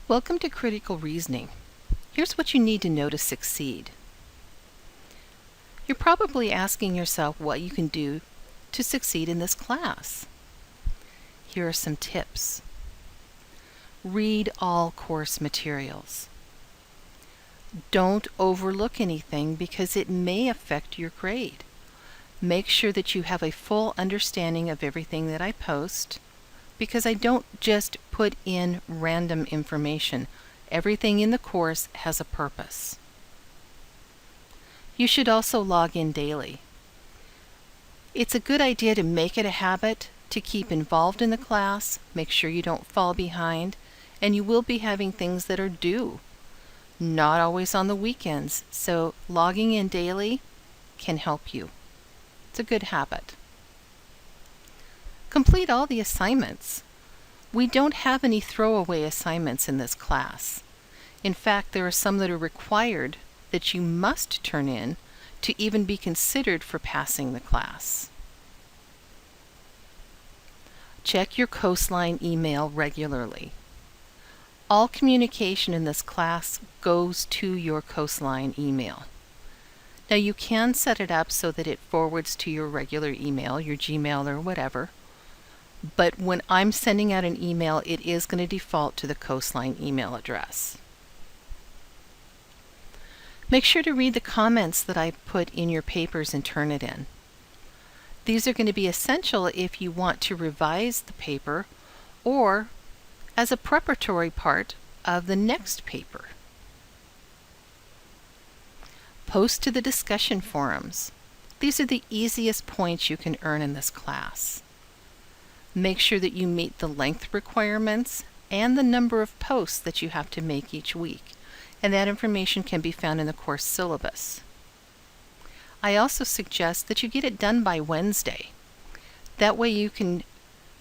Welcome to Critical Reasoning. Here's what you need to know to succeed. You're probably asking yourself what you can do to succeed in this class. Here are some tips. Read all course materials. Don't overlook anything because it may affect your grade. Make sure that you have a full understanding of everything that I post, because I don't just put in random information. Everything in the course has a purpose. You should also log in daily. It's a good idea to make it a habit to keep involved in the class, make sure you don't fall behind, and you will be having things that are due. Not always on the weekends, so logging in daily can help you. It's a good habit. Complete all the assignments. We don't have any throwaway assignments in this class. In fact, there are some that are required that you must turn in to even be considered for passing the class. Check your Coastline email regularly. All communication in this class goes to your Coastline email. Now you can set it up so that it forwards to your regular email, your Gmail or whatever. But when I'm sending out an email, it is going to default to the Coastline email address. Make sure to read the comments that I put in your papers and turn it in. These are going to be essential if you want to revise the paper or as a preparatory part of the next paper. Post to the discussion forums. These are the easiest points you can earn in this class. Make sure that you meet the length requirements and the number of posts that you have to make each week, and that information can be found in the course syllabus. I also suggest that you get it done by Wednesday. That way you can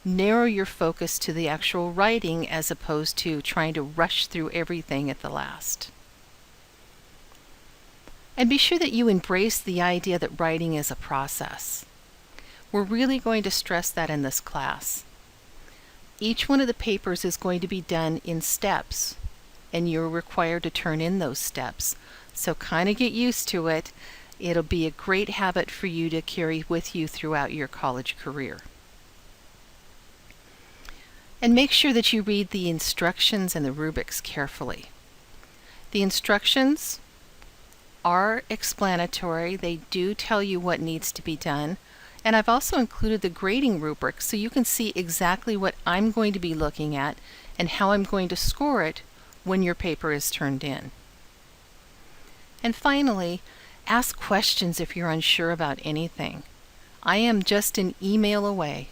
narrow your focus to the actual writing as opposed to trying to rush through everything at the last. And be sure that you embrace the idea that writing is a process. We're really going to stress that in this class. Each one of the papers is going to be done in steps, and you're required to turn in those steps. So kind of get used to it. It'll be a great habit for you to carry with you throughout your college career. And make sure that you read the instructions and the rubrics carefully. The instructions are explanatory. They do tell you what needs to be done. And I've also included the grading rubric so you can see exactly what I'm going to be looking at and how I'm going to score it when your paper is turned in. And finally, ask questions if you're unsure about anything. I am just an email away.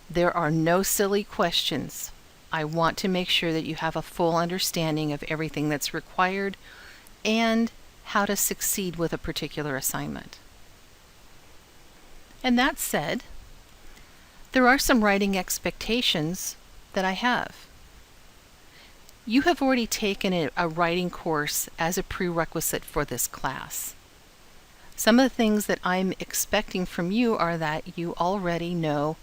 There are no silly questions. I want to make sure that you have a full understanding of everything that's required and how to succeed with a particular assignment. And that said, there are some writing expectations that I have. You have already taken a writing course as a prerequisite for this class. Some of the things that I'm expecting from you are that you already know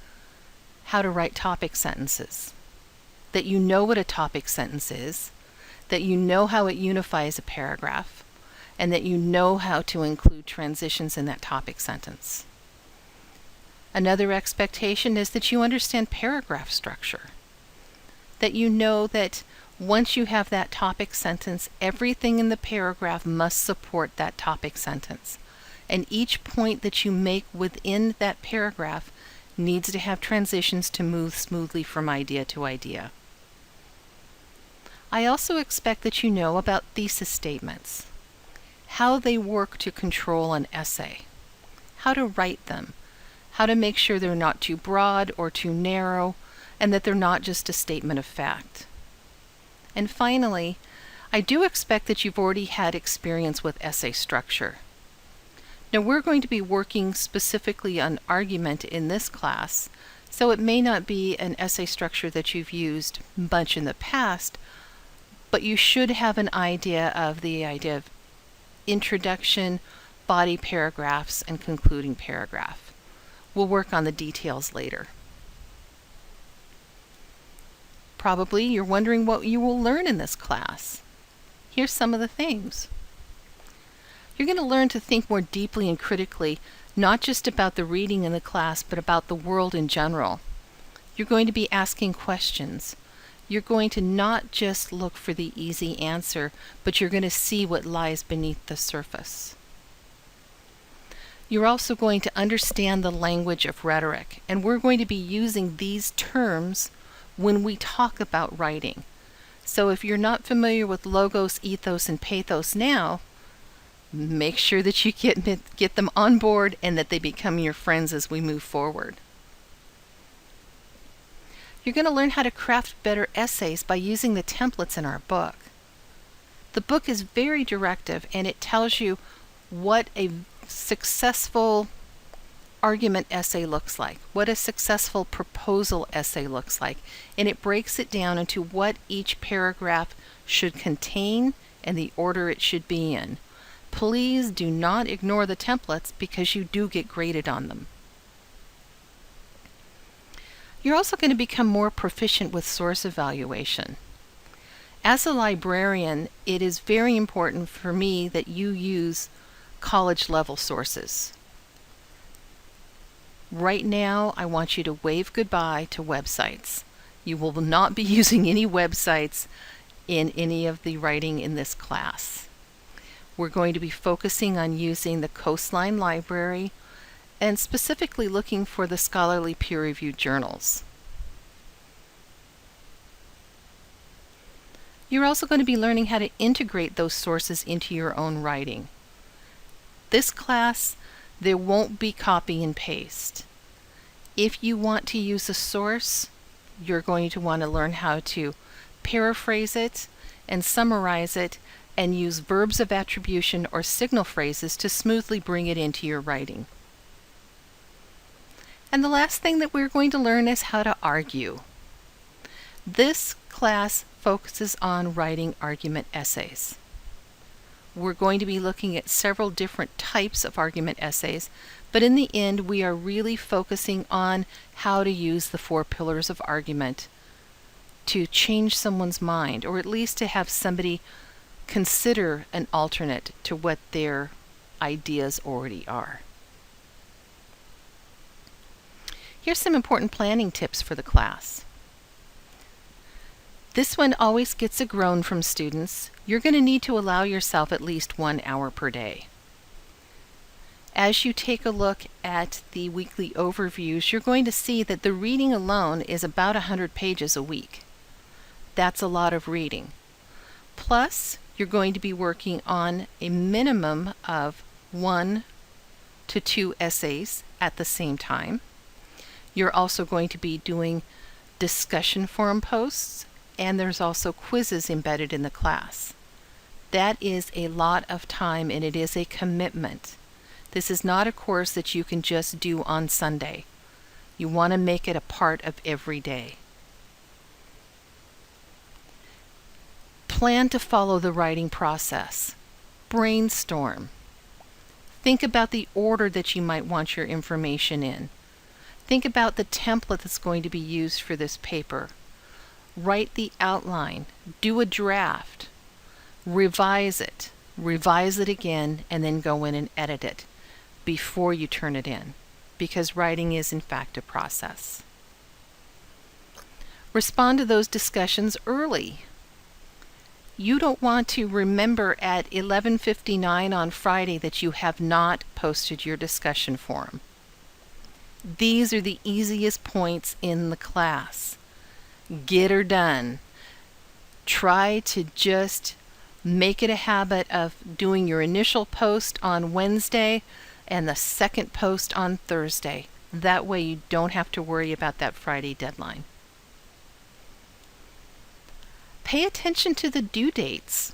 how to write topic sentences, that you know what a topic sentence is, that you know how it unifies a paragraph, and that you know how to include transitions in that topic sentence. Another expectation is that you understand paragraph structure, that you know that once you have that topic sentence, everything in the paragraph must support that topic sentence, and each point that you make within that paragraph needs to have transitions to move smoothly from idea to idea. I also expect that you know about thesis statements, how they work to control an essay, how to write them, how to make sure they're not too broad or too narrow, and that they're not just a statement of fact. And finally, I do expect that you've already had experience with essay structure. Now we're going to be working specifically on argument in this class, so it may not be an essay structure that you've used much in the past, but you should have an idea of the idea of introduction, body paragraphs, and concluding paragraph. We'll work on the details later. Probably you're wondering what you will learn in this class. Here's some of the things. You're going to learn to think more deeply and critically, not just about the reading in the class, but about the world in general. You're going to be asking questions. You're going to not just look for the easy answer, but you're going to see what lies beneath the surface. You're also going to understand the language of rhetoric, and we're going to be using these terms when we talk about writing. So if you're not familiar with logos, ethos, and pathos now, make sure that you get them on board and that they become your friends as we move forward. You're going to learn how to craft better essays by using the templates in our book. The book is very directive, and it tells you what a successful argument essay looks like, what a successful proposal essay looks like, and it breaks it down into what each paragraph should contain and the order it should be in. Please do not ignore the templates because you do get graded on them. You're also going to become more proficient with source evaluation. As a librarian, it is very important for me that you use college-level sources. Right now, I want you to wave goodbye to websites. You will not be using any websites in any of the writing in this class. We're going to be focusing on using the Coastline Library and specifically looking for the scholarly peer-reviewed journals. You're also going to be learning how to integrate those sources into your own writing. This class, there won't be copy and paste. If you want to use a source, you're going to want to learn how to paraphrase it and summarize it and use verbs of attribution or signal phrases to smoothly bring it into your writing. And the last thing that we're going to learn is how to argue. This class focuses on writing argument essays. We're going to be looking at several different types of argument essays, but in the end we are really focusing on how to use the 4 pillars of argument to change someone's mind, or at least to have somebody consider an alternate to what their ideas already are. Here's some important planning tips for the class. This one always gets a groan from students. You're going to need to allow yourself at least 1 hour per day. As you take a look at the weekly overviews, you're going to see that the reading alone is about 100 pages a week. That's a lot of reading. Plus, you're going to be working on a minimum of 1 to 2 essays at the same time. You're also going to be doing discussion forum posts, and there's also quizzes embedded in the class. That is a lot of time, and it is a commitment. This is not a course that you can just do on Sunday. You want to make it a part of every day. Plan to follow the writing process. Brainstorm. Think about the order that you might want your information in. Think about the template that's going to be used for this paper. Write the outline. Do a draft. Revise it again, and then go in and edit it before you turn it in, because writing is in fact a process. Respond to those discussions early. You don't want to remember at 11:59 on Friday that you have not posted your discussion forum. These are the easiest points in the class. Get her done. Try to just make it a habit of doing your initial post on Wednesday and the second post on Thursday. That way you don't have to worry about that Friday deadline. Pay attention to the due dates.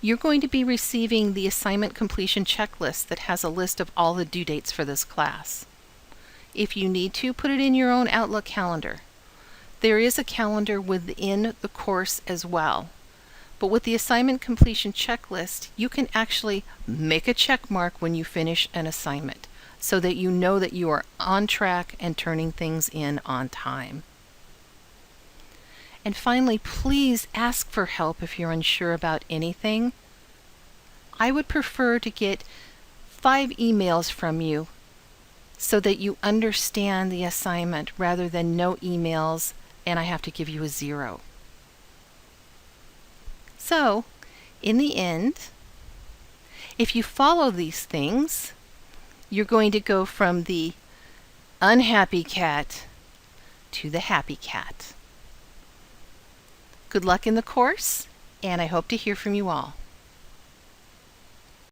You're going to be receiving the assignment completion checklist that has a list of all the due dates for this class. If you need to, put it in your own Outlook calendar. There is a calendar within the course as well. But with the assignment completion checklist, you can actually make a check mark when you finish an assignment so that you know that you are on track and turning things in on time. And finally, please ask for help if you're unsure about anything. I would prefer to get 5 emails from you so that you understand the assignment rather than no emails and I have to give you a 0. So, in the end, if you follow these things, you're going to go from the unhappy cat to the happy cat. Good luck in the course, and I hope to hear from you all.